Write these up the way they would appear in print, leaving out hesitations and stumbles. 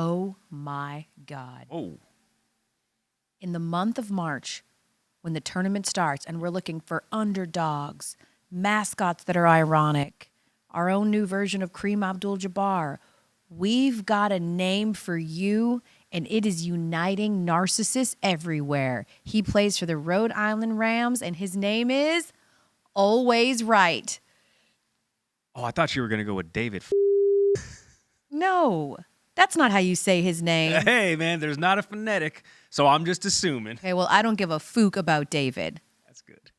Oh, my God. Oh. In the month of March, when the tournament starts and we're looking for underdogs, mascots that are ironic, our own new version of Kareem Abdul-Jabbar, we've got a name for you, and it is uniting narcissists everywhere. He plays for the Rhode Island Rams, and his name is Always Right. Oh, I thought you were going to go with David. No, that's not how you say his name. Hey, man, there's not a phonetic, so I'm just assuming. Okay, well, I don't give a fook about David. That's good.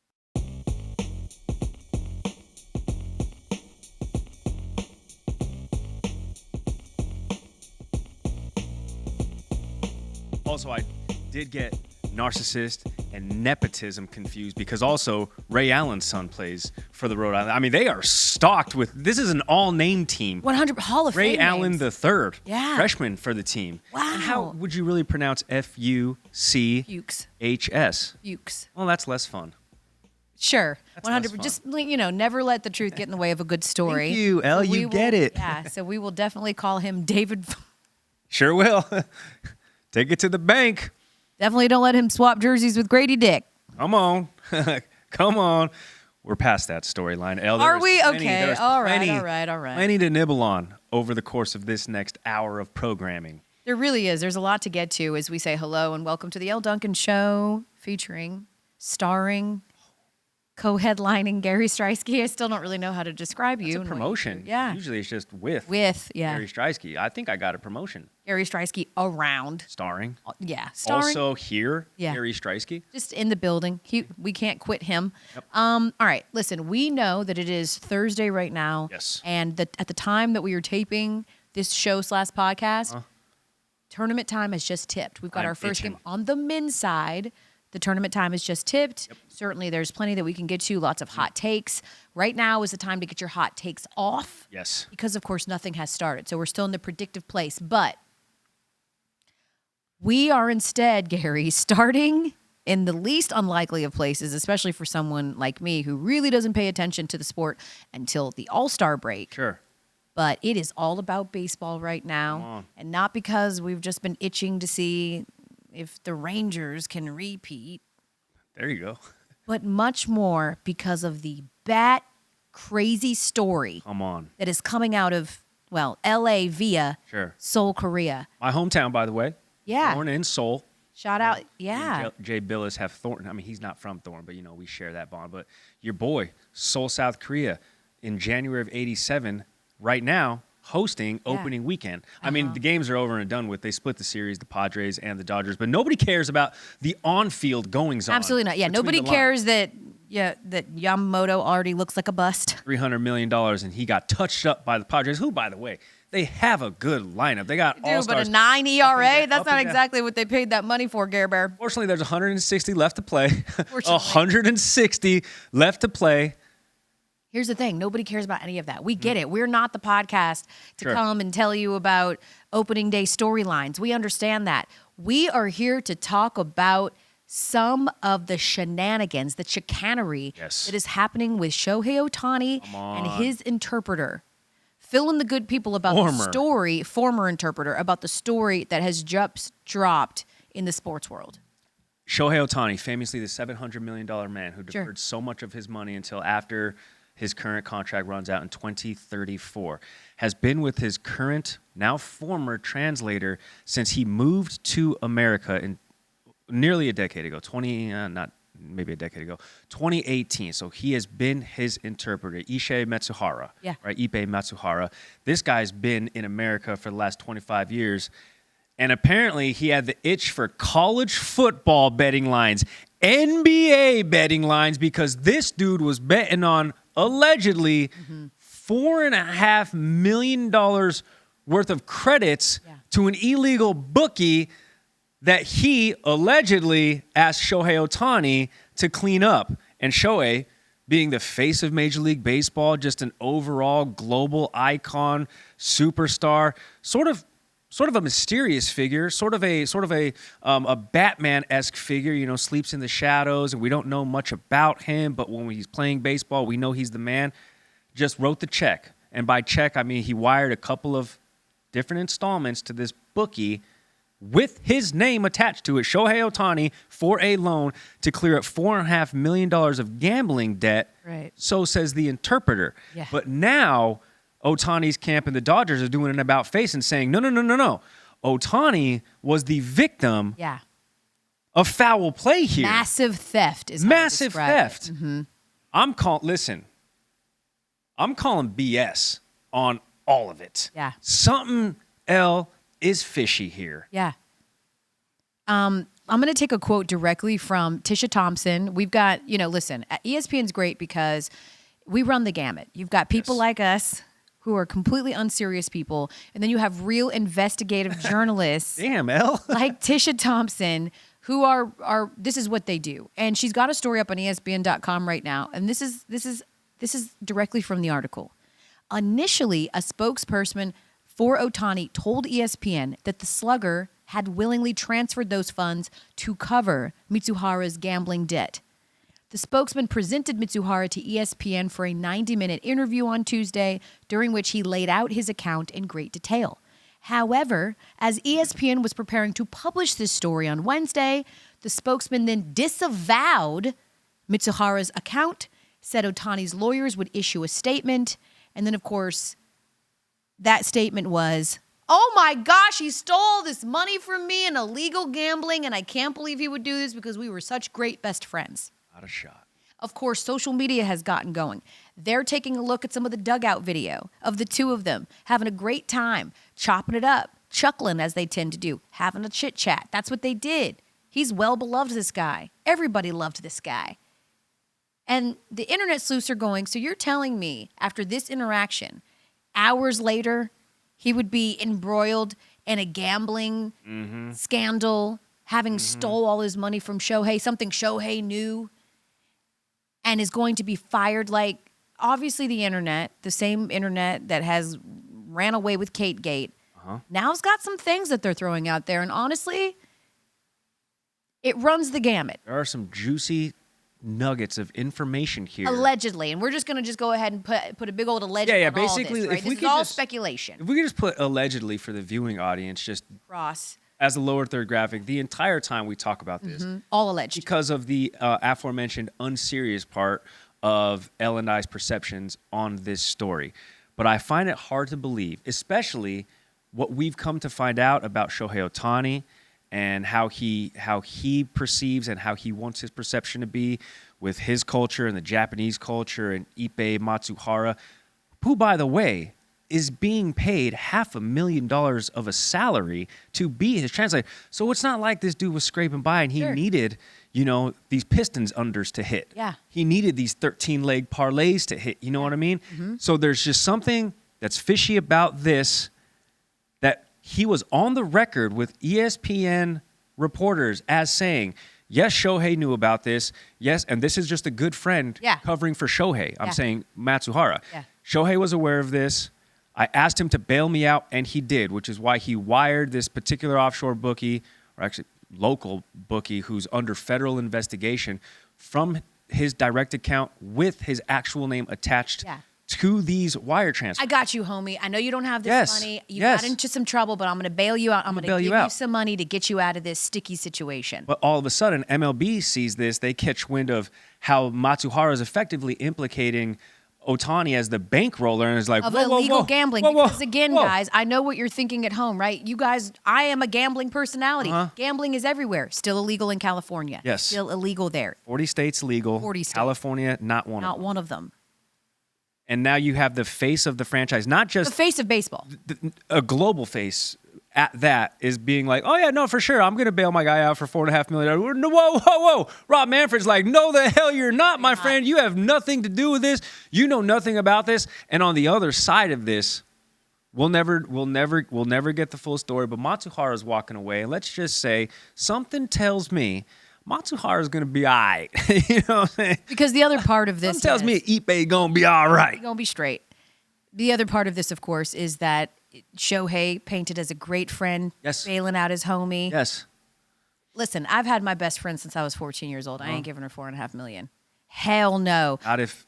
Also, I did get narcissist and nepotism confused because also Ray Allen's son plays for the Rhode Island. I mean, they are stocked with, this is an all-name team. 100 Hall of Ray Fame Allen names. the third, Yeah. freshman for the team. Wow. And how would you really pronounce F-U-C-H-S? Fuchs. Well, that's less fun. Sure. That's 100. less fun. Just, never let the truth get in the way of a good story. Thank you, Elle, So you we get will- it. Yeah, so we will definitely call him David. Sure will. Take it to the bank. Definitely don't let him swap jerseys with Grady Dick. Come on. Come on. We're past that storyline. Elle, Are there's we? plenty- Okay. there's All right. plenty- All right. All right. Plenty to nibble on over the course of this next hour of programming. There really is. There's a lot to get to as we say hello and welcome to the Elle Duncan Show, featuring, starring, co-headlining Gary Striewski. I still don't really know how to describe you. It's a and what you promotion. do. Yeah. Usually it's just with Yeah. Gary Striewski. I think I got a promotion. Gary Striewski around. Starring. Yeah. Starring. Also here, Yeah. Gary Striewski. Just in the building. We can't quit him. Yep. All right. Listen, we know that it is Thursday right now. Yes. And that at the time that we are taping this show / podcast, tournament time has just tipped. We've got I'm our first itching. game on the men's side. The tournament time has just tipped. Yep. Certainly, there's plenty that we can get to, lots of hot takes. Right now is the time to get your hot takes off. Yes. Because, of course, nothing has started. So we're still in the predictive place. But we are instead, Gary, starting in the least unlikely of places, especially for someone like me who really doesn't pay attention to the sport until the All-Star break. Sure. But it is all about baseball right Come now. on. And not because we've just been itching to see if the Rangers can repeat, There you go. but much more because of the bat crazy story Come on. that is coming out of, well, LA via Sure. Seoul, Korea. My hometown, by the way. Yeah. Born in Seoul. Shout out. Me Yeah. and Jay Billis have Thornton. I mean, he's not from Thornton, but, we share that bond. But your boy, Seoul, South Korea, in January of 87, right now, hosting opening weekend. I mean, the games are over and done with. They split the series, the Padres and the Dodgers, but nobody cares about the on-field goings-on. Absolutely not. Yeah. between Nobody the lines. cares that Yamamoto already looks like a bust. $300 million, and he got touched up by the Padres, who, by the way, they have a good lineup. They got Dude, but all-stars. a 9 ERA, down, that's up not and down. exactly what they paid that money for, Gare Bear. Fortunately, there's 160 left to play. Fortunately. 160 left to play. Here's the thing. Nobody cares about any of that. We get it. We're not the podcast to Sure. come and tell you about opening day storylines. We understand that. We are here to talk about some of the shenanigans, the chicanery Yes. that is happening with Shohei Ohtani and his interpreter. Fill in the good people about the story, former interpreter, about the story that has just dropped in the sports world. Shohei Ohtani, famously the $700 million man who Sure. deferred so much of his money until after his current contract runs out in 2034, has been with his current, now former translator since he moved to America in nearly a decade ago, 2018. So he has been his interpreter, Issei Matsuhara. Yeah. Right, Ippei Matsuhara. This guy's been in America for the last 25 years. And apparently he had the itch for college football betting lines, NBA betting lines, because this dude was betting on allegedly $4.5 million worth of credits to an illegal bookie that he allegedly asked Shohei Ohtani to clean up. And Shohei, being the face of Major League Baseball, just an overall global icon, superstar, sort of a mysterious figure, sort of a Batman-esque figure, sleeps in the shadows, and we don't know much about him, but when he's playing baseball, we know he's the man. Just wrote the check. And by check, I mean he wired a couple of different installments to this bookie with his name attached to it, Shohei Ohtani, for a loan to clear up $4.5 million of gambling debt. Right. So says the interpreter. Yeah. But now Ohtani's camp and the Dodgers are doing an about face and saying, no. Ohtani was the victim Yeah. of foul play here. Massive theft is how Massive they describe it. theft. I'm calling BS on all of it. Yeah. Something is fishy here. Yeah. I'm going to take a quote directly from Tisha Thompson. We've got, listen, ESPN's great because we run the gamut. You've got people like us who are completely unserious people, and then you have real investigative journalists. Damn, Elle. like Tisha Thompson, who are this is what they do. And she's got a story up on ESPN.com right now, and this is directly from the article. Initially, a spokesperson for Ohtani told ESPN that the slugger had willingly transferred those funds to cover Mitsuhara's gambling debt. The spokesman presented Mitsuhara to ESPN for a 90-minute interview on Tuesday, during which he laid out his account in great detail. However, as ESPN was preparing to publish this story on Wednesday, the spokesman then disavowed Mitsuhara's account, said Ohtani's lawyers would issue a statement, and then, of course, that statement was, "Oh my gosh, he stole this money from me in illegal gambling, and I can't believe he would do this because we were such great best friends." Not a shot. Of course, social media has gotten going. They're taking a look at some of the dugout video of the two of them having a great time, chopping it up, chuckling as they tend to do, having a chit chat. That's what they did. He's well beloved, this guy. Everybody loved this guy. And the internet sleuths are going, so you're telling me after this interaction, hours later, he would be embroiled in a gambling scandal, having stole all his money from Shohei, something Shohei knew, and is going to be fired? Like, obviously the internet, the same internet that has ran away with Kate Gate, now's got some things that they're throwing out there. And honestly, it runs the gamut. There are some juicy nuggets of information here. Allegedly. And we're just going to go ahead and put a big old allegedly on basically, all this, right? if we This is could all just speculation. If we could just put allegedly for the viewing audience, just Cross. as a lower third graphic, the entire time we talk about this, All alleged. because of the aforementioned unserious part of Elle and I's perceptions on this story. But I find it hard to believe, especially what we've come to find out about Shohei Ohtani and how he perceives and how he wants his perception to be with his culture and the Japanese culture and Ippei Matsuhara, who, by the way, is being paid $500,000 of a salary to be his translator. So it's not like this dude was scraping by and he needed, these Pistons unders to hit. Yeah. He needed these 13-leg parlays to hit. You know what I mean? So there's just something that's fishy about this, that he was on the record with ESPN reporters as saying, yes, Shohei knew about this. Yes, and this is just a good friend covering for Shohei. I'm saying Matsuhara. Yeah. Shohei was aware of this. I asked him to bail me out, and he did, which is why he wired this particular offshore bookie, or actually local bookie, who's under federal investigation, from his direct account with his actual name attached to these wire transfers. I got you, homie. I know you don't have this money. You got into some trouble, but I'm going to bail you out. I'm going to give you some money to get you out of this sticky situation. But all of a sudden, MLB sees this. They catch wind of how Matsuhara is effectively implicating Ohtani as the bankroller, and is like, of whoa, illegal whoa, gambling. whoa, Because again, guys, I know what you're thinking at home, right? You guys, I am a gambling personality. Gambling is everywhere. Still illegal in California. Yes. Still illegal there. 40 states legal. 40 states. California, not one of them. Not one of them. And now you have the face of the franchise, not just The face of baseball. a global face at that, is being like, oh yeah, no, for sure, I'm gonna bail my guy out for $4.5 million. No, whoa. Rob Manfred's like, no, the hell you're not, my friend. You have nothing to do with this. You know nothing about this. And on the other side of this, we'll never get the full story. But Matsuhara's walking away, and let's just say something tells me Matsuhara's going to be all right. You know what I'm saying? Because the other part of this Something tells me Ippei going to be all right. He's going to be straight. The other part of this, of course, is that Shohei, painted as a great friend, bailing out his homie. Yes. Listen, I've had my best friend since I was 14 years old. I ain't giving her $4.5 million. Hell no. Not if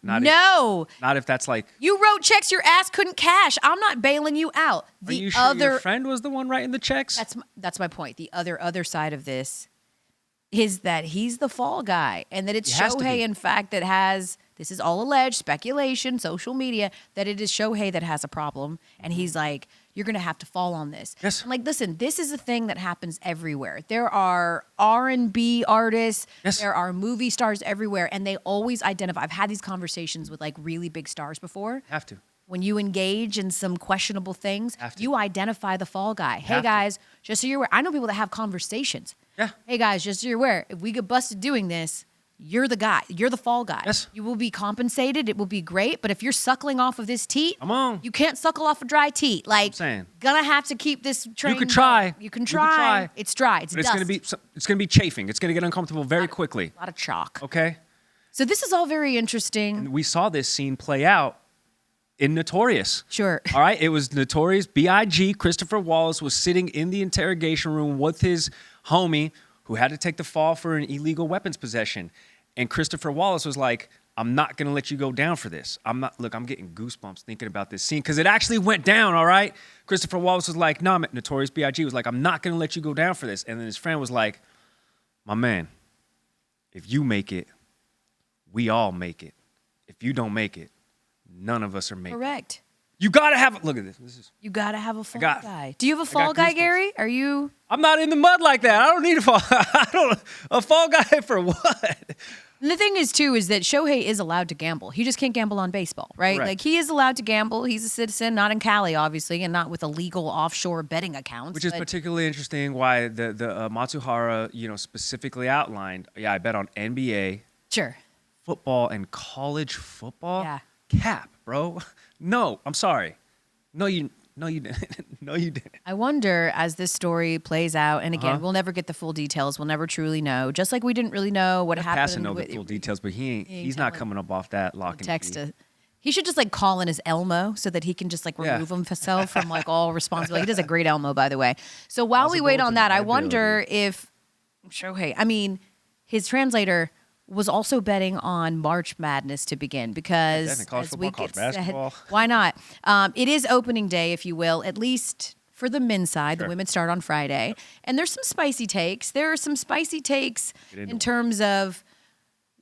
that's like. You wrote checks your ass couldn't cash. I'm not bailing you out. Are you sure your friend was the one writing the checks? That's my point. The other side of this is that he's the fall guy, and that it's Shohei, in fact, that has. This is all alleged speculation, social media, that it is Shohei that has a problem, and he's like, you're going to have to fall on this. Yes. I'm like, listen, this is a thing that happens everywhere. There are R&B artists, there are movie stars everywhere, and they always identify. I've had these conversations with like really big stars before. Have to. When you engage in some questionable things, you identify the fall guy. Hey guys, just so you're aware, I know people that have conversations. Yeah. Hey guys, just so you're aware, if we get busted doing this, you're the guy. You're the fall guy. Yes. You will be compensated. It will be great. But if you're suckling off of this teat, come on. You can't suckle off a dry teat. Like, gonna have to keep this train. You could try. Going. You can try. It's dry. It's dust. It's gonna be chafing. It's gonna get uncomfortable very quickly. A lot of chalk. Okay. So this is all very interesting. And we saw this scene play out in Notorious. Sure. All right. It was Notorious B.I.G. Christopher Wallace was sitting in the interrogation room with his homie who had to take the fall for an illegal weapons possession. And Christopher Wallace was like, I'm not going to let you go down for this. I'm getting goosebumps thinking about this scene because it actually went down, all right? Christopher Wallace was like, no, Notorious B.I.G. was like, I'm not going to let you go down for this. And then his friend was like, my man, if you make it, we all make it. If you don't make it, none of us are making it. Correct. You got to have, look at this. You got to have a fall guy. Do you have a fall guy, Gary? Are you? I'm not in the mud like that. I don't need a fall. A fall guy for what? And the thing is, too, is that Shohei is allowed to gamble. He just can't gamble on baseball, right? Like, he is allowed to gamble. He's a citizen, not in Cali, obviously, and not with illegal offshore betting accounts. Which is particularly interesting why the Matsuhara, specifically outlined, I bet on NBA. Sure. Football and college football. Yeah. Cap, bro. No, I'm sorry. No, you didn't. No, you didn't. I wonder, as this story plays out, and again, we'll never get the full details. We'll never truly know. Just like we didn't really know what happened. Passan know the full details, but he's not coming up off that lock and text. key. He should just like call in his Elmo so that he can just like remove himself from like all responsibility. He does a great Elmo, by the way. So while we wait on that, I wonder if Shohei, his translator was also betting on March Madness to begin because college football, college basketball. Why not? It is opening day, if you will, at least for the men's side. Sure. The women start on Friday. And there's some spicy takes. There are some spicy takes in terms of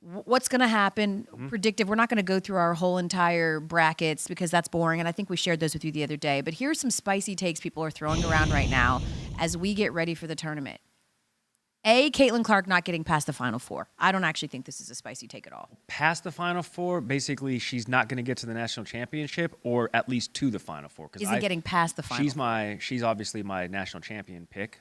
what's going to happen, predictive. We're not going to go through our whole entire brackets because that's boring, and I think we shared those with you the other day. But here's some spicy takes people are throwing around right now as we get ready for the tournament. Caitlin Clark not getting past the Final Four. I don't actually think this is a spicy take at all. Past the Final Four, basically she's not going to get to the national championship or at least to the Final Four. Isn't getting past the Final Four. She's obviously my national champion pick,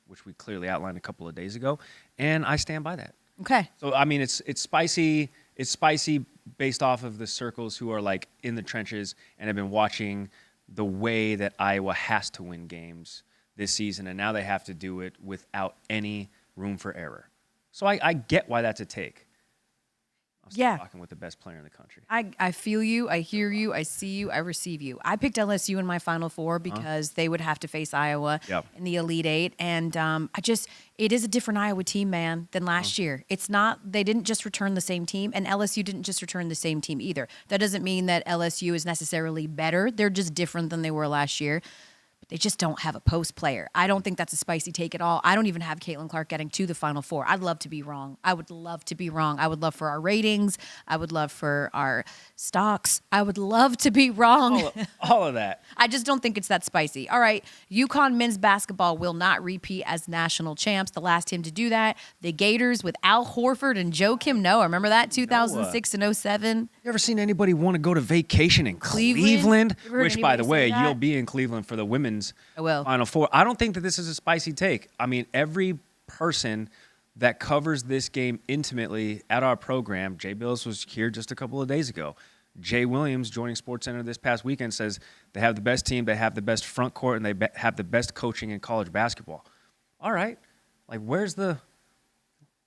which we clearly outlined a couple of days ago, and I stand by that. Okay. So, it's spicy. It's spicy based off of the circles who are like in the trenches and have been watching the way that Iowa has to win games this season, and now they have to do it without any room for error. So I get why that's a take. I'm still talking with the best player in the country. I feel you. I hear you. I see you. I receive you. I picked LSU in my Final Four because they would have to face Iowa in the Elite Eight. And it is a different Iowa team, man, than last year. It's not, they didn't just return the same team, and LSU didn't just return the same team either. That doesn't mean that LSU is necessarily better. They're just different than they were last year. They just don't have a post player. I don't think that's a spicy take at all. I don't even have Caitlin Clark getting to the Final Four. I'd love to be wrong. I would love to be wrong. I would love for our ratings. I would love for our stocks. I would love to be wrong. All of that. I just don't think it's that spicy. All right, UConn men's basketball will not repeat as national champs. The last team to do that, the Gators with Al Horford and Joakim Noah. Remember that, 2006 and 07? You ever seen anybody want to go to vacation in Cleveland? Which, by the way, you'll be in Cleveland for the women's Final Four. I don't think that this is a spicy take. Every person that covers this game intimately at our program, Jay Bills was here just a couple of days ago. Jay Williams, joining SportsCenter this past weekend, says they have the best team, they have the best front court, and they have the best coaching in college basketball. All right, where's the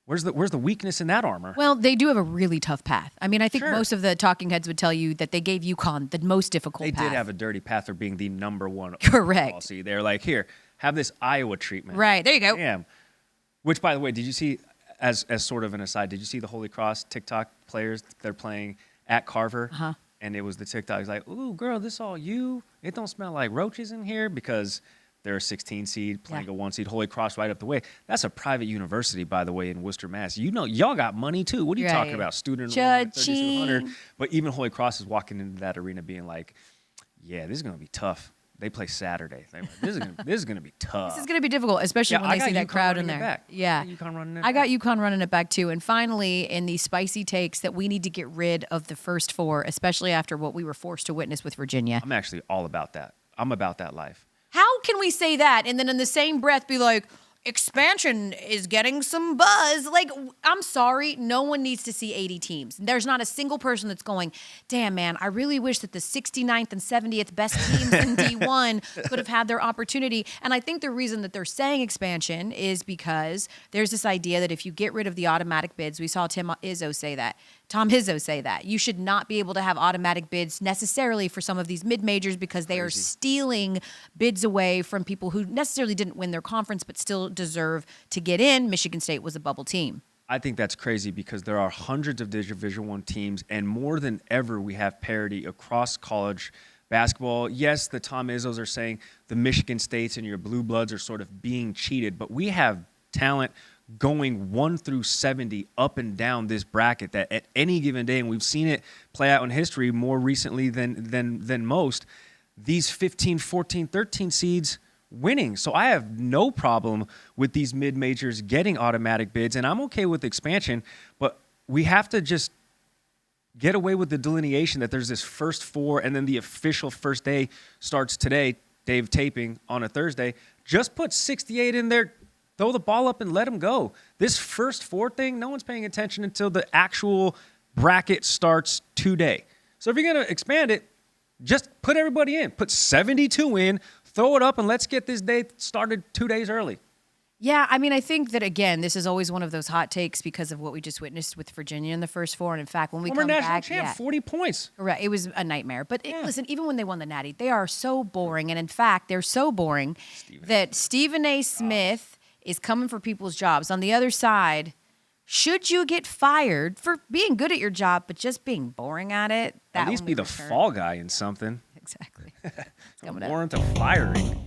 weakness in that armor? Well, they do have a really tough path. I think most of the talking heads would tell you that they gave UConn the most difficult path. They did have a dirty path for being the number one. Correct. Policy. They're like, here, have this Iowa treatment. Right, there you go. Damn. Which, by the way, did you see as sort of an aside, did you see the Holy Cross TikTok players? They're playing at Carver, and it was the TikTok. It's like, ooh, girl, this all you? It don't smell like roaches in here because they're a 16 seed playing a 1 seed. Holy Cross right up the way. That's a private university, by the way, in Worcester, Mass. You know, y'all got money too. What are you talking about? Student enrollment, 3,700. But even Holy Cross is walking into that arena being like, yeah, this is gonna be tough. They play Saturday. This is gonna be tough. This is gonna be difficult, especially when they see that crowd in there. Yeah, I got UConn running it back too. And finally, in these spicy takes, that we need to get rid of the first four, especially after what we were forced to witness with Virginia. I'm actually all about that. I'm about that life. How can we say that and then in the same breath be like, expansion is getting some buzz? Like, I'm sorry, no one needs to see 80 teams. There's not a single person that's going, damn, man, I really wish that the 69th and 70th best teams in D1 could have had their opportunity. And I think the reason that they're saying expansion is because there's this idea that if you get rid of the automatic bids, we saw Tom Izzo say that. You should not be able to have automatic bids necessarily for some of these mid-majors because they are stealing bids away from people who necessarily didn't win their conference but still deserve to get in. Michigan State was a bubble team. I think that's crazy because there are hundreds of Division I teams, and more than ever we have parity across college basketball. Yes, the Tom Izzos are saying the Michigan States and your Blue Bloods are sort of being cheated, but we have talent going 1 through 70 up and down this bracket that at any given day, and we've seen it play out in history more recently than most, these 15, 14, 13 seeds winning. So I have no problem with these mid-majors getting automatic bids, and I'm okay with expansion, but we have to just get away with the delineation that there's this first four and then the official first day starts today, day of taping on a Thursday. Just put 68 in there. Throw the ball up and let them go. This first four thing, no one's paying attention until the actual bracket starts today. So if you're going to expand it, just put everybody in. Put 72 in, throw it up, and let's get this day started 2 days early. Yeah, I mean, I think that, again, this is always one of those hot takes because of what we just witnessed with Virginia in the first four. And in fact, when we come national back, champ, 40 points. Correct. It was a nightmare. But listen, even when they won the Natty, they are so boring. And in fact, they're so boring that Stephen A. Smith is coming for people's jobs. On the other side, should you get fired for being good at your job, but just being boring at it? At least be the fall guy in something. Exactly. Warrant of firing.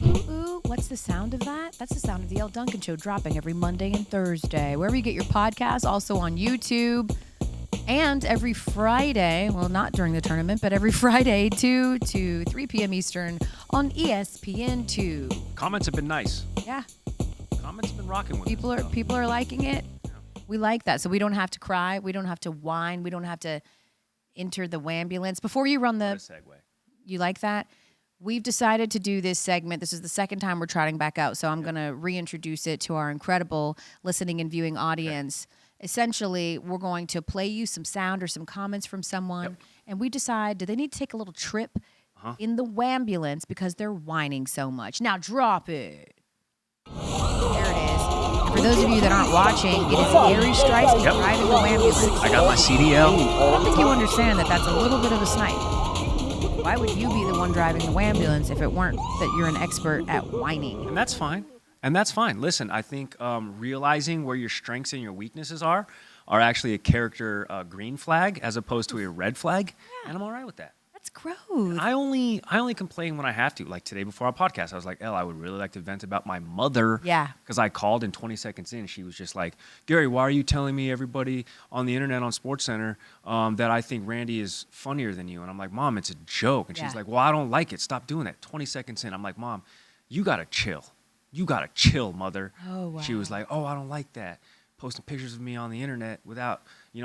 Ooh, what's the sound of that? That's the sound of the Elle Duncan Show dropping every Monday and Thursday. Wherever you get your podcasts, also on YouTube. And every Friday, well, not during the tournament, but every Friday, 2 to 3 p.m. Eastern on ESPN2. Comments have been nice. Yeah. Comments have been rocking with People are liking it. Yeah. We like that. So we don't have to cry. We don't have to whine. We don't have to enter the Whambulance. Before you run the segue. You like that? We've decided to do this segment. This is the second time we're trotting back out, so I'm going to reintroduce it to our incredible listening and viewing audience. Okay. Essentially, we're going to play you some sound or some comments from someone, and we decide, do they need to take a little trip in the Whambulance because they're whining so much? Now, drop it. There it is. And for those of you that aren't watching, it is Gary Striewski driving the Whambulance. I got my CDL. I don't think you understand that that's a little bit of a snipe. Why would you be the one driving the Whambulance if it weren't that you're an expert at whining? And that's fine. Listen, I think realizing where your strengths and your weaknesses are actually a character green flag as opposed to a red flag, and I'm all right with that. That's gross. I only complain when I have to. Like today before our podcast, I was like, Elle, I would really like to vent about my mother. Yeah. Because I called and 20 seconds in, she was just like, Gary, why are you telling me everybody on the internet on SportsCenter that I think Randy is funnier than you? And I'm like, Mom, it's a joke. And she's like, well, I don't like it. Stop doing that. 20 seconds in, I'm like, Mom, you got to chill. You got to chill, mother. Oh, wow. She was like, oh, I don't like that. Posting pictures of me on the internet without,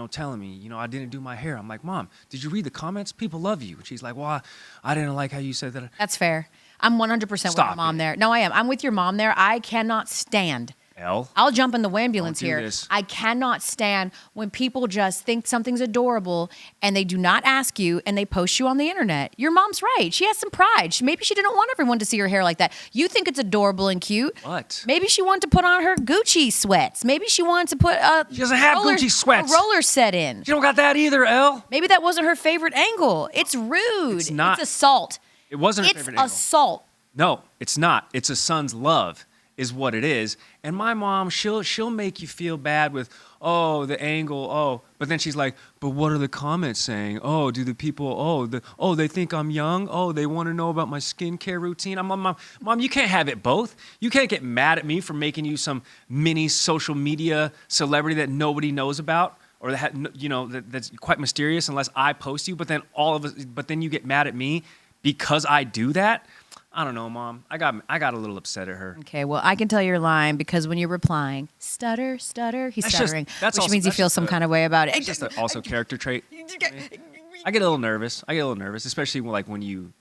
telling me, I didn't do my hair. I'm like, Mom, did you read the comments? People love you. And she's like, well, I didn't like how you said that. That's fair. I'm 100% with your mom there. No, I am. I'm with your mom there. I cannot stand. Elle? I'll jump in the Whambulance here. This. I cannot stand when people just think something's adorable and they do not ask you and they post you on the internet. Your mom's right. She has some pride. Maybe she didn't want everyone to see her hair like that. You think it's adorable and cute. What? Maybe she wanted to put on her Gucci sweats. Maybe she wanted to put she doesn't have Gucci sweats. A roller set in. She don't got that either, Elle. Maybe that wasn't her favorite angle. It's rude. It's not. It's assault. It wasn't her favorite angle. It's assault. No, it's not. It's a son's love. is what it is. And my mom, she'll make you feel bad with, oh, the angle, oh. But then she's like, but what are the comments saying? Oh, do the people, they think I'm young? Oh, they want to know about my skincare routine? Mom, you can't have it both. You can't get mad at me for making you some mini social media celebrity that nobody knows about, or that's quite mysterious unless I post you. But then you get mad at me because I do that. I don't know, Mom. I got a little upset at her. Okay, well, I can tell you're lying because when you're replying, stutter, he's stuttering, which means you feel some kind of way about it. It's just also a character trait. I get a little nervous. Especially when you...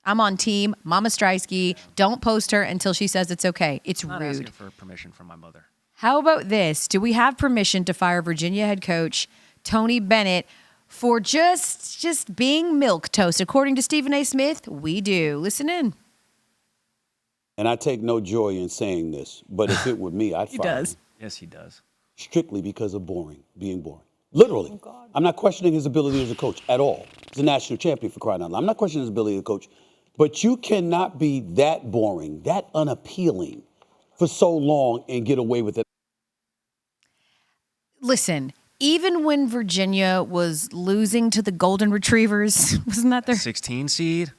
I'm on team Mama Striewski. Don't post her until she says it's okay. It's rude. I'm not asking for permission from my mother. How about this? Do we have permission to fire Virginia head coach Tony Bennett for just being milquetoast? According to Stephen A. Smith, we do. Listen in. And I take no joy in saying this, but if it were me, I'd fire him. Yes, he does. Strictly because of being boring. Literally. Oh, I'm not questioning his ability as a coach at all. He's a national champion, for crying out loud. I'm not questioning his ability as a coach. But you cannot be that boring, that unappealing for so long and get away with it. Listen, even when Virginia was losing to the Golden Retrievers, wasn't that their 16 seed?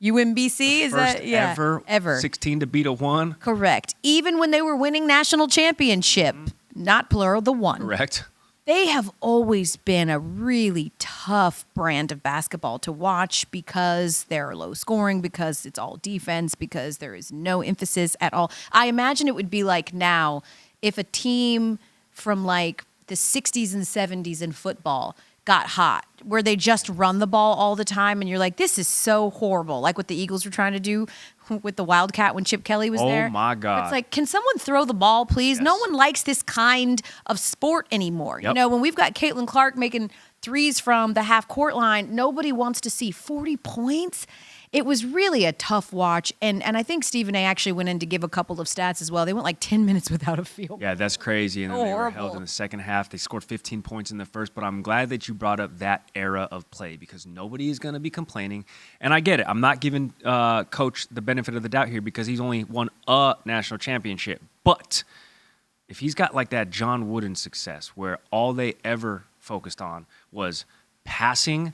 UMBC, is that ever 16 to beat a 1? Correct. Even when they were winning national championship, not plural, the 1. Correct. They have always been a really tough brand of basketball to watch because they're low scoring, because it's all defense, because there is no emphasis at all. I imagine it would be like now if a team from like the 60s and 70s in football got hot, where they just run the ball all the time, and you're like, this is so horrible, like what the Eagles were trying to do with the Wildcat when Chip Kelly was there. Oh, my God. It's like, can someone throw the ball, please? Yes. No one likes this kind of sport anymore. Yep. You know, when we've got Caitlin Clark making threes from the half-court line, nobody wants to see 40 points. It was really a tough watch, and I think Stephen A. actually went in to give a couple of stats as well. They went like 10 minutes without a field goal. Yeah, that's crazy. And then they were Horrible. held in the second half. They scored 15 points in the first, but I'm glad that you brought up that era of play because nobody is going to be complaining. And I get it. I'm not giving Coach the benefit of the doubt here because he's only won a national championship. But if he's got like that John Wooden success where all they ever focused on was passing,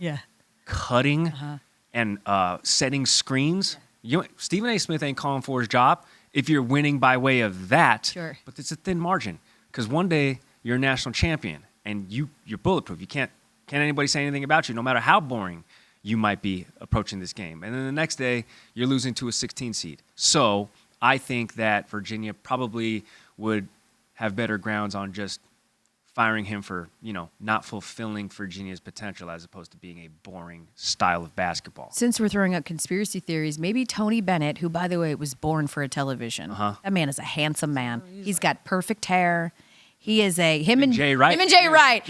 cutting, and setting screens, Stephen A. Smith ain't calling for his job if you're winning by way of that. Sure. But it's a thin margin because one day you're a national champion and you're bulletproof. You can't anybody say anything about you, no matter how boring you might be approaching this game. And then the next day you're losing to a 16 seed. So I think that Virginia probably would have better grounds on just firing him for, not fulfilling Virginia's potential as opposed to being a boring style of basketball. Since we're throwing out conspiracy theories, maybe Tony Bennett, who, by the way, was born for a television. That man is a handsome man. He's got perfect hair. He is him and Jay Wright. Coach Clooney? Wright.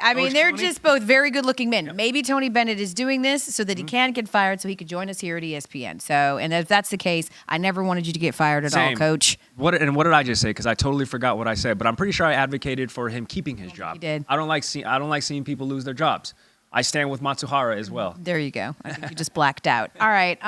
I mean, Coach they're Clooney? just both very good-looking men. Yep. Maybe Tony Bennett is doing this so that he can get fired, so he could join us here at ESPN. So, and if that's the case, I never wanted you to get fired at all, Coach. What did I just say? Because I totally forgot what I said. But I'm pretty sure I advocated for him keeping his job. You did. I don't like seeing people lose their jobs. I stand with Matsuhara as well. There you go. I think you just blacked out. All right.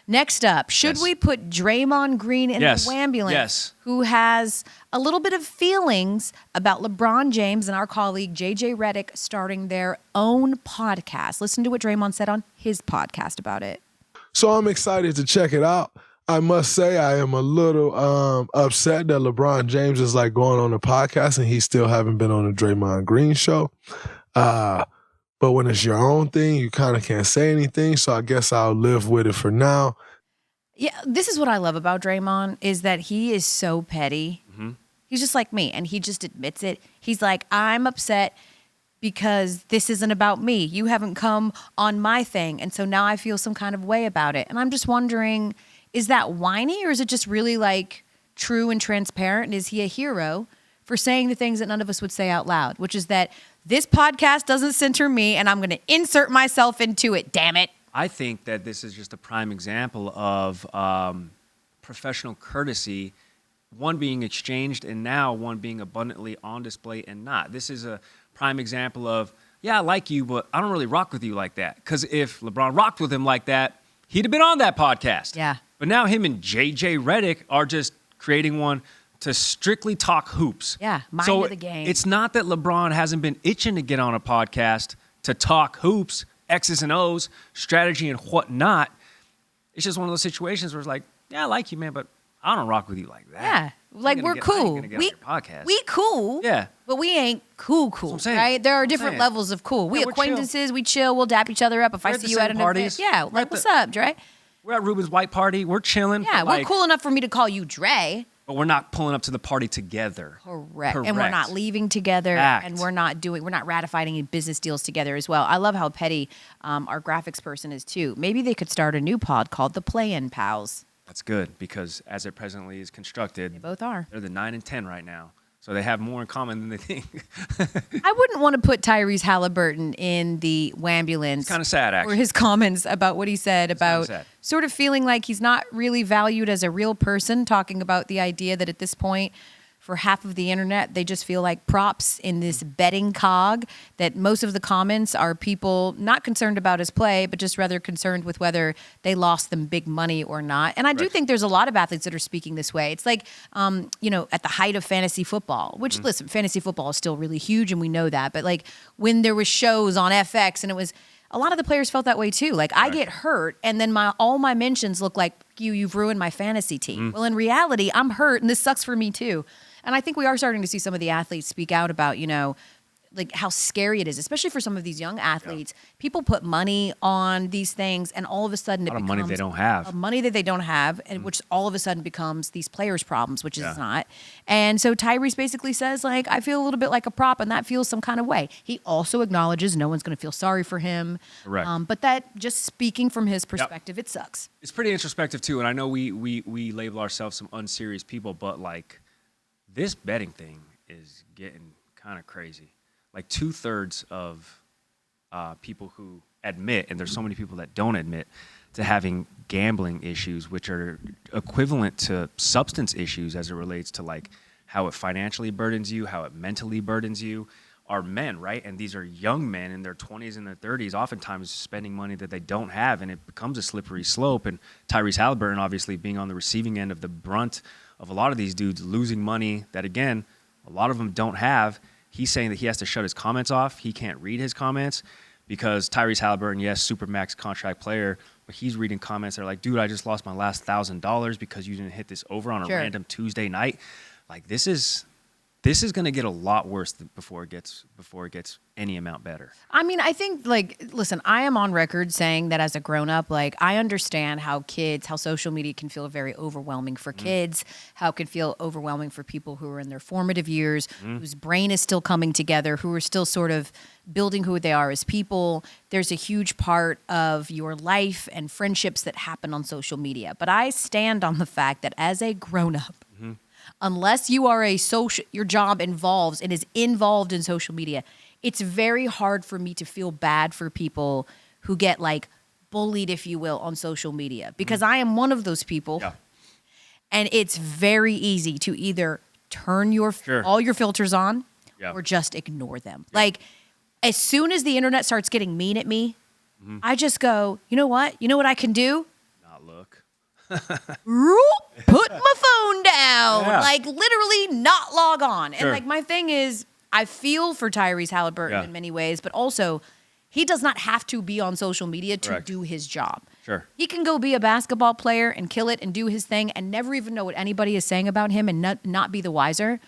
Next up, should we put Draymond Green in the Whambulance, who has a little bit of feelings about LeBron James and our colleague JJ Redick starting their own podcast? Listen to what Draymond said on his podcast about it. So I'm excited to check it out. I must say I am a little upset that LeBron James is like going on a podcast and he still haven't been on the Draymond Green show. But when it's your own thing, you kind of can't say anything. So I guess I'll live with it for now. Yeah, this is what I love about Draymond is that he is so petty. Mm-hmm. He's just like me, and he just admits it. He's like, I'm upset because this isn't about me. You haven't come on my thing, and so now I feel some kind of way about it. And I'm just wondering, is that whiny, or is it just really like true and transparent? And is he a hero for saying the things that none of us would say out loud, which is that this podcast doesn't center me, and I'm going to insert myself into it, damn it. I think that this is just a prime example of professional courtesy, one being exchanged and now one being abundantly on display and not. This is a prime example of, I like you, but I don't really rock with you like that. Because if LeBron rocked with him like that, he'd have been on that podcast. Yeah. But now him and JJ Redick are just creating one to strictly talk hoops. Yeah, mind so of the game. It's not that LeBron hasn't been itching to get on a podcast to talk hoops, X's and O's, strategy and whatnot. It's just one of those situations where it's like, yeah, I like you, man, but I don't rock with you like that. Yeah, like we're I cool. ain't gonna get on your podcast. We cool. Yeah. But we ain't cool, That's what I'm right? saying. There are That's what I'm different saying. levels of cool. We Yeah, we're chill. acquaintances, we chill, we'll dap each other up. If We're I at the see you at same an parties. event, yeah, We're like at the- what's up, Dre? We're at Ruben's white party. We're chilling. Yeah, but we're like, cool enough for me to call you Dre. But we're not pulling up to the party together. Correct. And we're not leaving together, Fact. and we're not ratifying any business deals together as well. I love how petty our graphics person is too. Maybe they could start a new pod called the Play-In Pals. That's good because as it presently is constructed, They both are. they're the 9 and 10 right now. So they have more in common than they think. I wouldn't want to put Tyrese Haliburton in the Whambulance. It's kind of sad, Or actually. his comments about what he said about sad. sort of feeling like he's not really valued as a real person, talking about the idea that at this point, for half of the internet, they just feel like props in this betting cog, that most of the comments are people not concerned about his play, but just rather concerned with whether they lost them big money or not. And I do Right. think there's a lot of athletes that are speaking this way. It's like, at the height of fantasy football, which, listen, fantasy football is still really huge, and we know that. But like when there was shows on FX, and it was a lot of the players felt that way too. Like I get hurt, and then all my mentions look like you've ruined my fantasy team. Well, in reality, I'm hurt, and this sucks for me too. And I think we are starting to see some of the athletes speak out about, like how scary it is, especially for some of these young athletes. People put money on these things, and all of a sudden A lot it of becomes money they don't have. money that they don't have, and which all of a sudden becomes these players' problems, which is not. And so Tyrese basically says, like, I feel a little bit like a prop, and that feels some kind of way. He also acknowledges no one's going to feel sorry for him. Correct. But that, just speaking from his perspective, it sucks. It's pretty introspective, too. And I know we label ourselves some unserious people, but, like, this betting thing is getting kind of crazy. Like 2/3 of people who admit, and there's so many people that don't admit, to having gambling issues, which are equivalent to substance issues as it relates to like how it financially burdens you, how it mentally burdens you, are men, right? And these are young men in their 20s and their 30s, oftentimes spending money that they don't have, and it becomes a slippery slope. And Tyrese Haliburton obviously being on the receiving end of the brunt of a lot of these dudes losing money that, again, a lot of them don't have. He's saying that he has to shut his comments off. He can't read his comments because Tyrese Haliburton, yes, supermax contract player, but he's reading comments that are like, dude, I just lost my last $1,000 because you didn't hit this over on a Sure. random Tuesday night. Like this is going to get a lot worse before it gets any amount better. I mean, I think, like, listen, I am on record saying that as a grown-up, like, I understand how social media can feel very overwhelming for kids, how it can feel overwhelming for people who are in their formative years, whose brain is still coming together, who are still sort of building who they are as people. There's a huge part of your life and friendships that happen on social media. But I stand on the fact that as a grown-up, unless you are your job is involved in social media, it's very hard for me to feel bad for people who get like bullied, if you will, on social media, because I am one of those people. Yeah. And it's very easy to either turn all your filters on or just ignore them. Yeah. Like as soon as the internet starts getting mean at me, I just go, you know what? You know what I can do? Not look. Put my phone down, Yeah. like literally not log on. Sure. And like my thing is, I feel for Tyrese Haliburton in many ways, but also he does not have to be on social media to Correct. do his job. Sure. He can go be a basketball player and kill it and do his thing and never even know what anybody is saying about him and not be the wiser.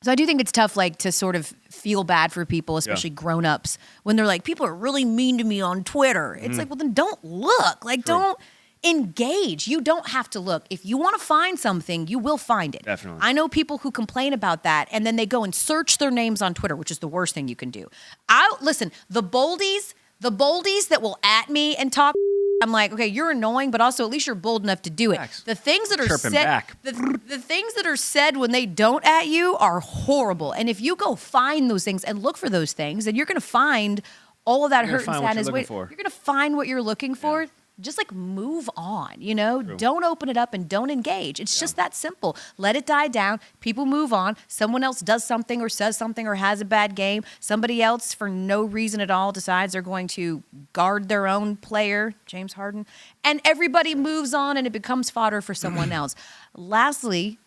So I do think it's tough, like, to sort of feel bad for people, especially grown-ups, when they're like, people are really mean to me on Twitter. It's like, well, then don't look. Like, don't engage. You don't have to look. If you want to find something, you will find it. Definitely. I know people who complain about that, and then they go and search their names on Twitter, which is the worst thing you can do. Listen, the boldies that will at me and talk, I'm like, okay, you're annoying, but also at least you're bold enough to do it. Facts. The things that are Chirping said, back. the things that are said when they don't at you are horrible. And if you go find those things and look for those things, then you're going to find all of that You're hurt gonna and find what sadness. you're looking for. You're going to find what you're looking for. just like move on, you know? Don't open it up and don't engage. It's just that simple. Let it die down. People move on. Someone else does something or says something or has a bad game. Somebody else, for no reason at all, decides they're going to guard their own player, James Harden, and everybody moves on and it becomes fodder for someone else. Lastly,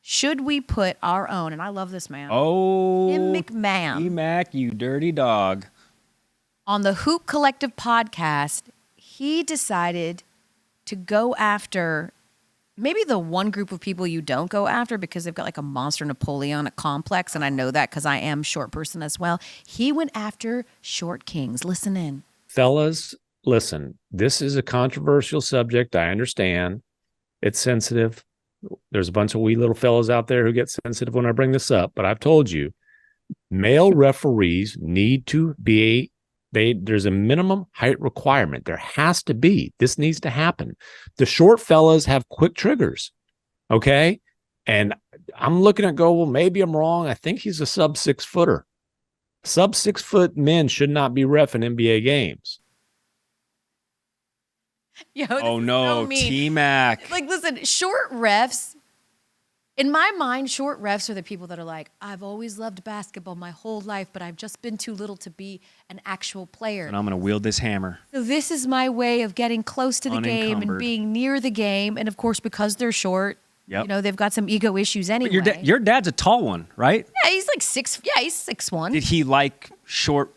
should we put our own, and I love this man, Tim MacMahon, T-Mac, you dirty dog, on the Hoop Collective podcast? He decided to go after maybe the one group of people you don't go after because they've got like a monster Napoleonic complex, and I know that because I am a short person as well. He went after short kings. Listen in. Fellas, listen, this is a controversial subject. I understand. It's sensitive. There's a bunch of wee little fellas out there who get sensitive when I bring this up, but I've told you, male referees need to be there's a minimum height requirement. There has to be. This needs to happen. The short fellas have quick triggers, okay? And I'm looking at well, maybe I'm wrong. I think he's a sub 6 footer. Sub 6 foot men should not be ref in NBA games. Yo, oh no, T-Mac. Like, listen, short refs. In my mind, short refs are the people that are like, I've always loved basketball my whole life, but I've just been too little to be an actual player. And I'm going to wield this hammer. So this is my way of getting close to the game and being near the game. And of course, because they're short, you know, they've got some ego issues anyway. But your dad's a tall one, right? Yeah, he's like 6. Yeah, he's 6'1". Did he like short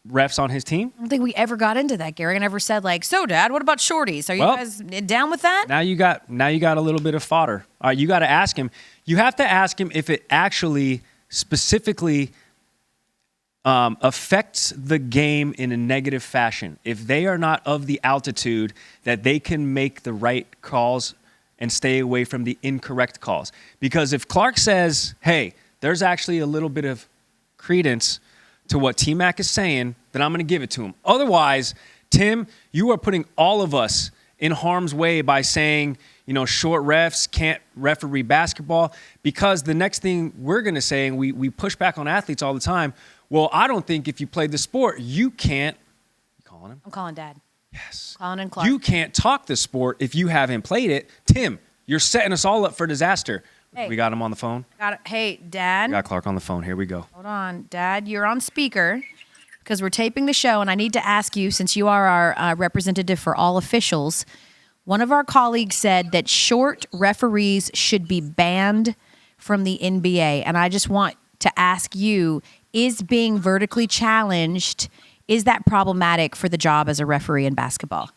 refs on his team? I don't think we ever got into that, Gary. I never said like, so Dad, what about shorties? Are you guys down with that? Now you got a little bit of fodder. All right, you got to ask him. You have to ask him if it actually specifically affects the game in a negative fashion. If they are not of the altitude that they can make the right calls and stay away from the incorrect calls. Because if Clark says, hey, there's actually a little bit of credence to what T-Mac is saying, then I'm going to give it to him. Otherwise, Tim, you are putting all of us in harm's way by saying, you know, short refs can't referee basketball, because the next thing we're going to say, and we push back on athletes all the time, well, I don't think if you played the sport, you can't. You calling him? I'm calling Dad. Yes. Calling in Clark. You can't talk the sport if you haven't played it. Tim, you're setting us all up for disaster. Hey. We got him on the phone. Got it. Hey, Dad. We got Clark on the phone. Here we go. Hold on. Dad, you're on speaker because we're taping the show, and I need to ask you, since you are our representative for all officials, one of our colleagues said that short referees should be banned from the NBA. And I just want to ask you, is being vertically challenged, is that problematic for the job as a referee in basketball?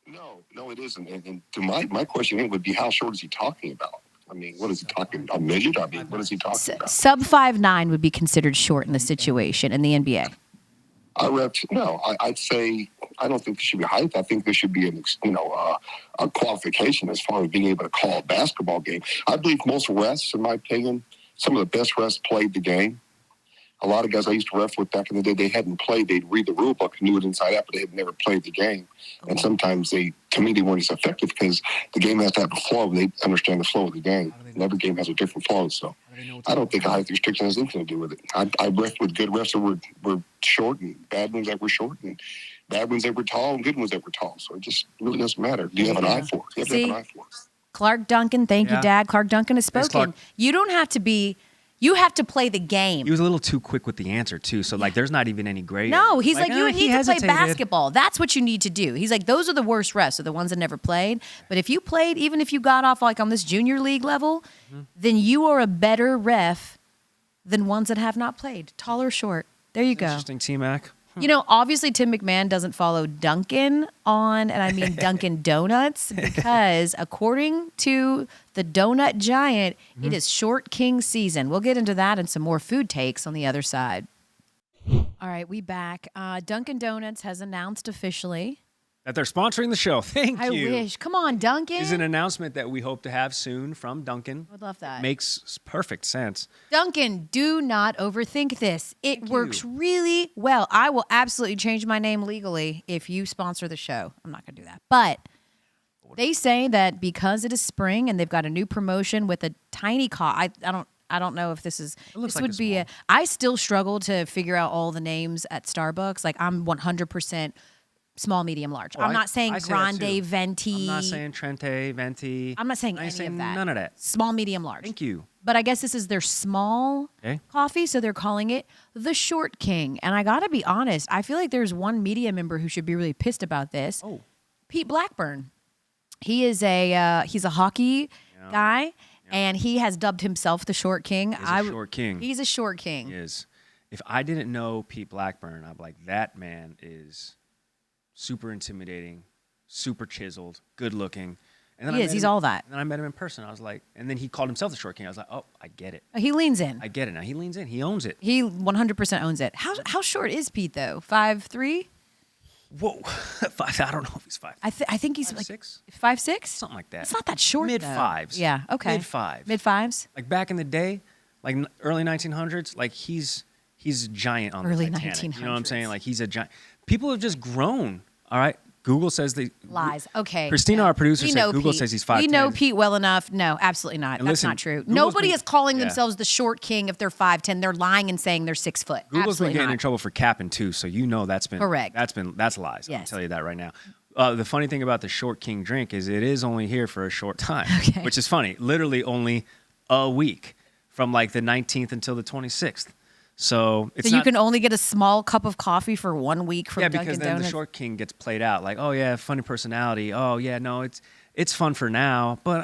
No, it isn't. And to my question would be, how short is he talking about? I mean, what is he talking about? A midget? I mean, what is he talking about? Sub 5'9" would be considered short in the situation in the NBA. I'd say I don't think there should be height. I think there should be a qualification as far as being able to call a basketball game. I believe most refs, in my opinion, some of the best refs played the game. A lot of guys I used to ref with back in the day, they hadn't played. They'd read the rule book and knew it inside out, but they had never played the game. And sometimes they weren't as effective because the game has to have a flow. They understand the flow of the game. And every game has a different flow. So I don't think a height restriction has anything to do with it. I ref with good refs that were short and bad ones that were short and bad ones that were tall and good ones that were tall. So it just really doesn't matter. Do you have an eye for it? You have to have an eye for it. Clark Duncan, thank you, Dad. Clark Duncan has spoken. Clark. You don't have to be... You have to play the game. He was a little too quick with the answer, too. So, there's not even any gray. No, he's like, you need to play hesitated. basketball. That's what you need to do. He's like, those are the worst refs, are the ones that never played. But if you played, even if you got off like on this junior league level, then you are a better ref than ones that have not played, tall or short. There you go. Interesting, T-Mac. You know, obviously Tim MacMahon doesn't follow Dunkin' on, and I mean Dunkin' Donuts, because according to the donut giant, it is short king season. We'll get into that and some more food takes on the other side. All right, we back. Dunkin' Donuts has announced officially That they're sponsoring the show. Thank you. I wish. Come on, Dunkin'. Is an announcement that we hope to have soon from Dunkin'. I would love that. Makes perfect sense. Dunkin', do not overthink this. It works really well. I will absolutely change my name legally if you sponsor the show. I'm not going to do that. But they say that because it is spring and they've got a new promotion with a tiny cost. I don't know if this is. This like would be. I still struggle to figure out all the names at Starbucks. Like I'm 100% small, medium, large. Well, I'm not saying I say that grande, too. venti. I'm not saying Trente, Venti. I'm not saying I ain't any saying of that. none of that. Small, medium, large. Thank you. But I guess this is their small Okay. coffee, so they're calling it the Short King. And I got to be honest, I feel like there's one media member who should be really pissed about this. Oh. Pete Blackburn. He is he's a hockey guy, and he has dubbed himself the Short King. He's a short king. He's a Short King. He is. If I didn't know Pete Blackburn, I'd be like, that man is super intimidating, super chiseled, good looking. And then He's all that. And then I met him in person. I was like, and then he called himself the Short King. I was like, oh, I get it. He leans in. I get it now. He leans in. He owns it. He 100% owns it. How short is Pete though? 5'3"? Whoa. I don't know if he's 5'. I think he's like 5'6"? 5'6"? Something like that. It's not that short. Mid though. fives. Yeah. Okay. Mid fives. Mid fives. Like back in the day, like early 1900s, like he's giant on Early the Titanic. You know what I'm 1900s. saying? Like he's a giant. People have just grown. All right. Google says they Lies. Okay. Christina, our producer, We said know Google Pete. says he's 5'10". We know Pete well enough. No, absolutely not. And That's listen, not true. Google's Nobody been- is calling yeah. themselves the Short King if they're 5'10". They're lying and saying they're 6 foot. Google's absolutely been getting not. in trouble for capping too, so you know that's been Correct. That's lies. I'll Yes. tell you that right now. The funny thing about the Short King drink is it is only here for a short time, Okay. which is funny. Literally only a week, from like the 19th until the 26th. So it's So you not, can only get a small cup of coffee for 1 week from yeah, Dunkin' because then Donuts. the Short King gets played out like, oh yeah, funny personality. Oh yeah, no, it's fun for now, but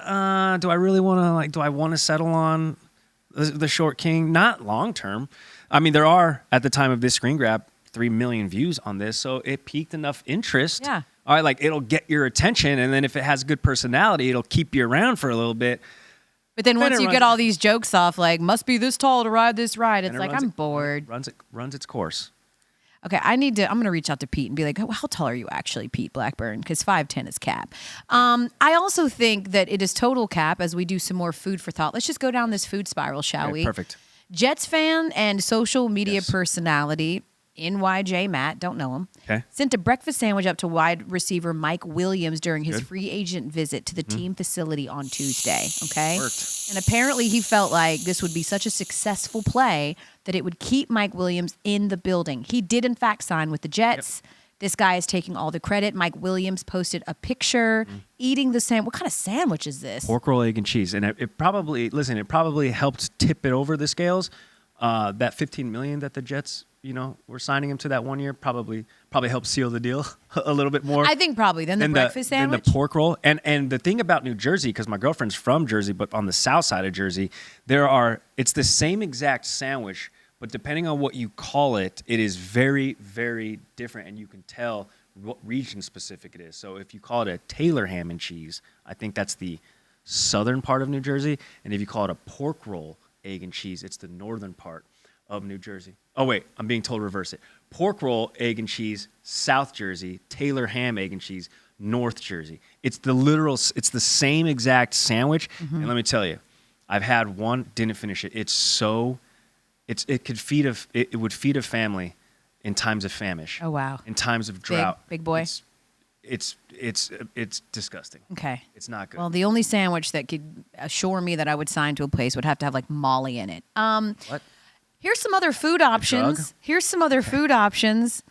do I really want to do I want to settle on the Short King? Not long term. I mean, there are at the time of this screen grab 3 million views on this, so it piqued enough interest. Yeah. All right, like it'll get your attention, and then if it has good personality, it'll keep you around for a little bit. But then once it you runs- get all these jokes off, like must be this tall to ride this ride, it's And it like runs I'm it- bored. Runs its course. Okay, I'm gonna reach out to Pete and be like, how tall are you actually, Pete Blackburn? Because 5'10" is cap. I also think that it is total cap as we do some more food for thought. Let's just go down this food spiral, shall Okay, we? perfect. Jets fan and social media Yes. personality, NYJ Matt, don't know him, Okay. sent a breakfast sandwich up to wide receiver Mike Williams during his Good. free agent visit to the team facility on Tuesday. Okay. Worked. And apparently he felt like this would be such a successful play that it would keep Mike Williams in the building. He did, in fact, sign with the Jets. This guy is taking all the credit. Mike Williams posted a picture eating the sandwich. What kind of sandwich is this? Pork roll, egg, and cheese. And it probably helped tip it over the scales. That $15 million that the Jets, were signing him to that 1 year probably helped seal the deal a little bit more. I think probably. Then the breakfast sandwich. Than the pork roll. And the thing about New Jersey, because my girlfriend's from Jersey, but on the south side of Jersey, it's the same exact sandwich, but depending on what you call it, it is very, very different, and you can tell what region specific it is. So if you call it a Taylor ham and cheese, I think that's the southern part of New Jersey, and if you call it a pork roll, egg and cheese, it's the northern part of New Jersey. Oh wait, I'm being told to reverse it. Pork roll, egg and cheese, South Jersey. Taylor ham, egg and cheese, North Jersey. It's the same exact sandwich. And let me tell you, I've had one, didn't finish it. It would feed a family in times of famish. Oh, wow. In times of drought. Big boy. It's disgusting. Okay. It's not good. Well, the only sandwich that could assure me that I would sign to a place would have to have like Molly in it. What? Here's some other food options. Here's some other food options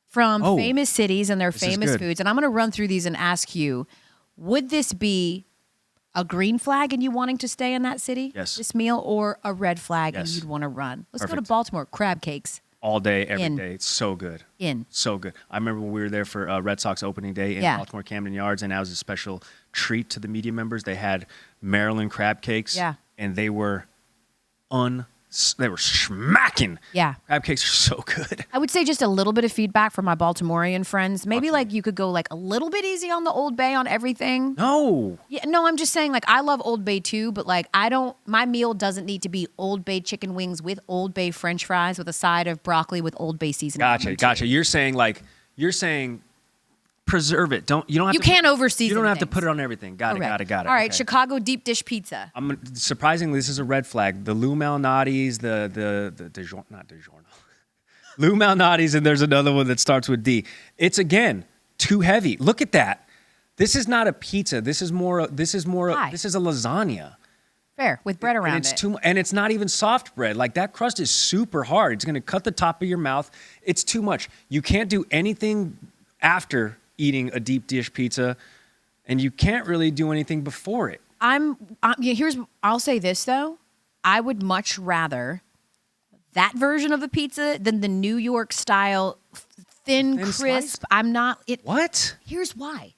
from Oh, famous cities and their this is famous good. foods. And I'm going to run through these and ask you, would this be a green flag and you wanting to stay in that city? Yes. This meal, or a red flag and Yes. you'd want to run? Let's go to Perfect. Baltimore. Crab cakes. All day, every In. day. It's so good. In. So good. I remember when we were there for Red Sox opening day in Yeah. Baltimore Camden Yards, and that was a special treat to the media members. They had Maryland crab cakes. Yeah. And they were smacking. Yeah. Crab cakes are so good. I would say just a little bit of feedback from my Baltimorean friends. Maybe like you could go like a little bit easy on the Old Bay on everything. No. Yeah, no, I'm just saying like I love Old Bay too, but like my meal doesn't need to be Old Bay chicken wings with Old Bay French fries with a side of broccoli with Old Bay seasoning. on them, Gotcha. too. You're saying preserve it. You don't have You to can't overseason You don't have to things. put it on everything. Got Correct. it. All right, Okay. Chicago deep dish pizza. Surprisingly, this is a red flag. The Lou Malnati's, the not DiGiorno. Lou Malnati's, and there's another one that starts with D. It's again too heavy. Look at that. This is not a pizza. This is a lasagna. Fair, with bread around and it. And it's not even soft bread. Like that crust is super hard. It's going to cut the top of your mouth. It's too much. You can't do anything after eating a deep dish pizza, and you can't really do anything before it. I'll say this though. I would much rather that version of a pizza than the New York style thin crisp. Slice? I'm not it. What? Here's why.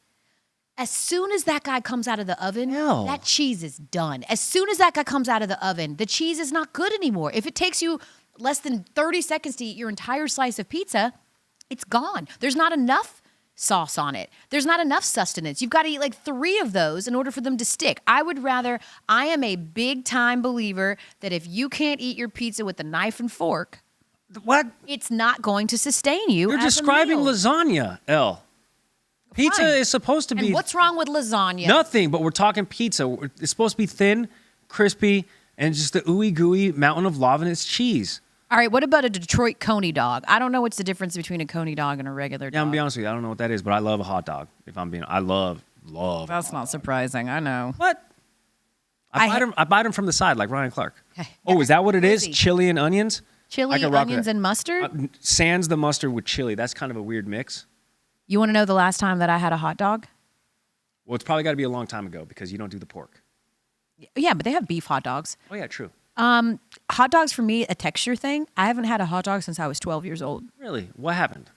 As soon as that guy comes out of the oven, No. that cheese is done. As soon as that guy comes out of the oven, the cheese is not good anymore. If it takes you less than 30 seconds to eat your entire slice of pizza, it's gone. There's not enough sauce on it. There's not enough sustenance. You've got to eat like 3 of those in order for them to stick. I am a big time believer that if you can't eat your pizza with a knife and fork, What? it's not going to sustain you. You're as a describing meal. lasagna, Elle. Pizza Fine. is supposed to be And what's wrong with lasagna? nothing, but we're talking pizza. It's supposed to be thin, crispy, and just the ooey gooey mountain of lava and it's cheese. All right, what about a Detroit Coney dog? I don't know what's the difference between a Coney dog and a regular Yeah, dog. I'm gonna be honest with you. I don't know what that is, but I love a hot dog. I love. That's not surprising. I know. What? I buy them from the side like Ryan Clark. Okay. Oh, is that what it is? Easy. Chili and onions? I Chili, can rock with onions, that. and mustard? Sans the mustard with chili. That's kind of a weird mix. You want to know the last time that I had a hot dog? Well, it's probably got to be a long time ago because you don't do the pork. Yeah, but they have beef hot dogs. Oh yeah, true. Hot dogs for me, a texture thing. I haven't had a hot dog since I was 12 years old. Really? What happened?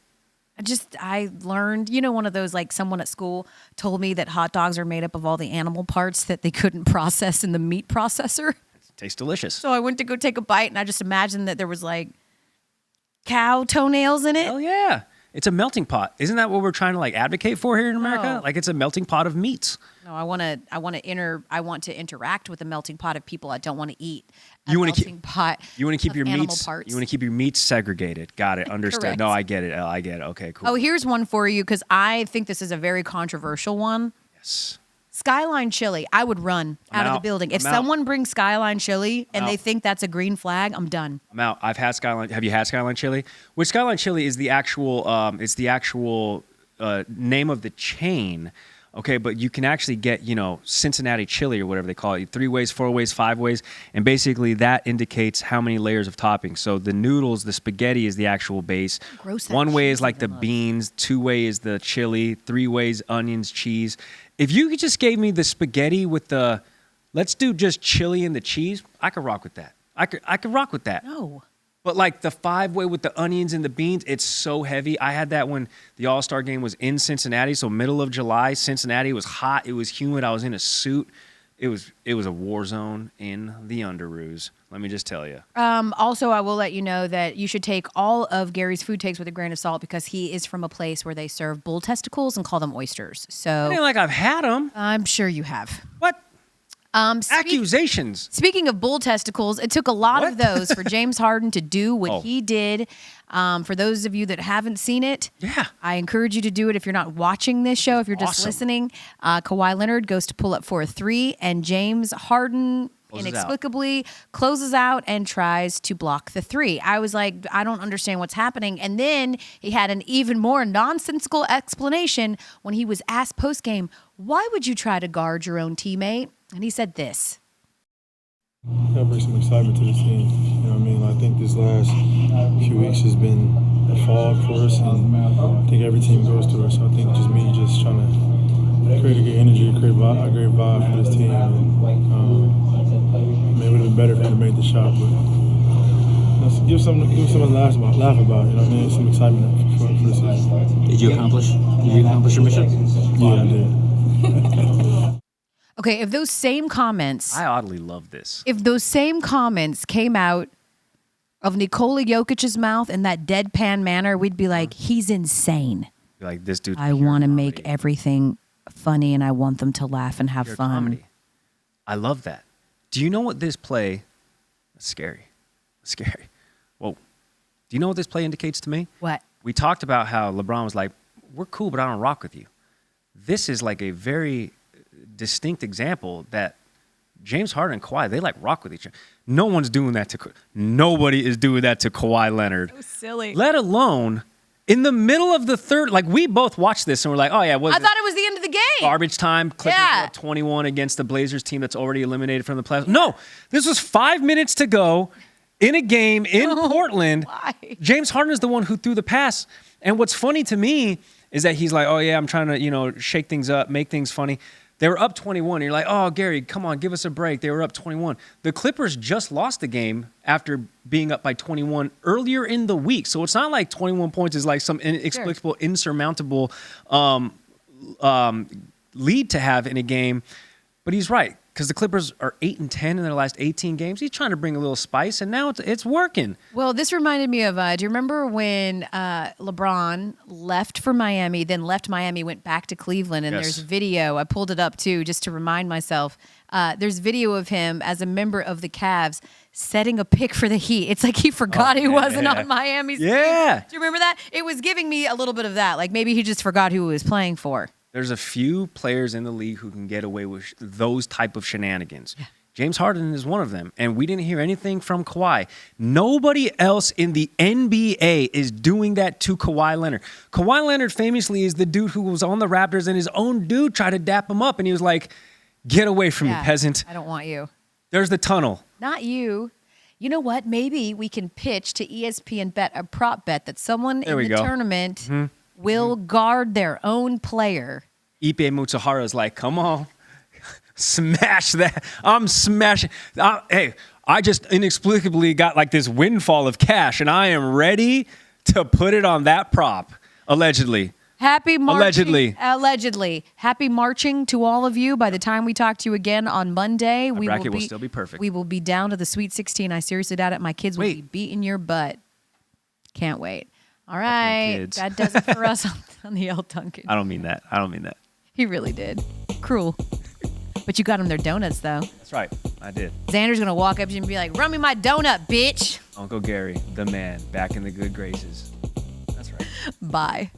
I learned, one of those, like someone at school told me that hot dogs are made up of all the animal parts that they couldn't process in the meat processor. It tastes delicious. So I went to go take a bite and I just imagined that there was like cow toenails in it. Hell yeah. It's a melting pot. Isn't that what we're trying to like advocate for here in America? No. Like it's a melting pot of meats. No, I want to interact with a melting pot of people. I don't want to eat a You wanna melting pot. You want to keep of your animal meats. parts. You want to keep your meats segregated. Got it. Understood. Correct. No, I get it. I get it. Okay, cool. Oh, here's one for you because I think this is a very controversial one. Yes. Skyline chili. I would run I'm out of the out. building. If I'm out. someone brings Skyline chili and I'm they out. think that's a green flag, I'm done. I'm out. I've had Skyline. Have you had Skyline chili? Which Skyline chili is the actual? It's the actual name of the chain. Okay, but you can actually get, Cincinnati chili or whatever they call it, 3 ways, 4 ways, 5 ways, and basically that indicates how many layers of toppings. So the noodles, the spaghetti is the actual base. Gross that 1 way is cheese like the even looks. beans, 2 way is the chili, 3 ways onions, cheese. If you just gave me the spaghetti with the, let's do just chili and the cheese, I could rock with that. I could rock with that. No. But like the 5 way with the onions and the beans, it's so heavy. I had that when the All-Star game was in Cincinnati. So middle of July, Cincinnati, it was hot. It was humid. I was in a suit. It was a war zone in the Underoos. Let me just tell you. Also, I will let you know that you should take all of Gary's food takes with a grain of salt because he is from a place where they serve bull testicles and call them oysters. It So ain't like I've had them. I'm sure you have. What? Speak- Accusations. Speaking of bull testicles, it took a lot of What? those for James Harden to do what Oh. he did. For those of you that haven't seen it, Yeah. I encourage you to do it if you're not watching this show, if you're just Awesome. listening. Kawhi Leonard goes to pull up for a 3, and James Harden Closes out. inexplicably closes out and tries to block the 3. I was like, I don't understand what's happening. And then he had an even more nonsensical explanation when he was asked post-game, why would you try to guard your own teammate? And he said this. Gotta bring some excitement to the team. You know what I mean? I think this last few weeks has been a fog for us, and I think every team goes through it. So I think just me just trying to create a good energy, create a great vibe for this team. And, it would have been better if we had made the shot, but let's give someone to laugh about. You know what I mean? Some excitement for the season. Did you accomplish your mission? Yeah, I did. Okay, if those same comments, I oddly love this. came out of Nikola Jokic's mouth in that deadpan manner, we'd be like, he's insane. Like this dude. I want to make everything funny and I want them to laugh and have Pure fun. comedy. I love that. Do you know what this play? That's scary. Scary. Whoa. Do you know what this play indicates to me? What? We talked about how LeBron was like, we're cool, but I don't rock with you. This is like a very distinct example that James Harden and Kawhi, they like rock with each other. No one's doing that to nobody is doing that to Kawhi Leonard. So silly. Let alone in the middle of the third, like we both watched this and we're like, oh yeah, I thought it was the end of the game. garbage time. Clippers Yeah. up 21 against the Blazers team that's already eliminated from the playoffs. No, this was 5 minutes to go in a game in Portland. Why? James Harden is the one who threw the pass. And what's funny to me is that he's like, oh, yeah, I'm trying to, shake things up, make things funny. They were up 21. You're like, oh, Gary, come on, give us a break. They were up 21. The Clippers just lost the game after being up by 21 earlier in the week. So it's not like 21 points is like some inexplicable, insurmountable lead to have in a game. But he's right, because the Clippers are 8-10 in their last 18 games. He's trying to bring a little spice, and now it's working. Well, this reminded me of, do you remember when LeBron left for Miami, then left Miami, went back to Cleveland, and there's video. I pulled it up, too, just to remind myself. There's video of him as a member of the Cavs setting a pick for the Heat. It's like he forgot he wasn't on Miami's team. Yeah. Do you remember that? It was giving me a little bit of that. Like maybe he just forgot who he was playing for. There's a few players in the league who can get away with those type of shenanigans. Yeah. James Harden is one of them, and we didn't hear anything from Kawhi. Nobody else in the NBA is doing that to Kawhi Leonard. Kawhi Leonard famously is the dude who was on the Raptors, and his own dude tried to dap him up, and he was like, get away from me, peasant. I don't want you. There's the tunnel. Not you. You know what? Maybe we can pitch to ESPN Bet a prop bet that someone in the tournament will guard their own player. Ipe Mutsuhara is like, come on, smash that. I'm smashing. Hey, I just inexplicably got like this windfall of cash, and I am ready to put it on that prop, allegedly. Happy marching. Allegedly. Happy marching to all of you. By the time we talk to you again on Monday, our bracket will still be perfect. We will be down to the Sweet 16. I seriously doubt it. My kids will be beating your butt. Can't wait. All right. That does it for us on the Elle Duncan. I don't mean that. He really did. Cruel. But you got them their donuts, though. That's right. I did. Xander's going to walk up to you and be like, run me my donut, bitch. Uncle Gary, the man, back in the good graces. That's right. Bye.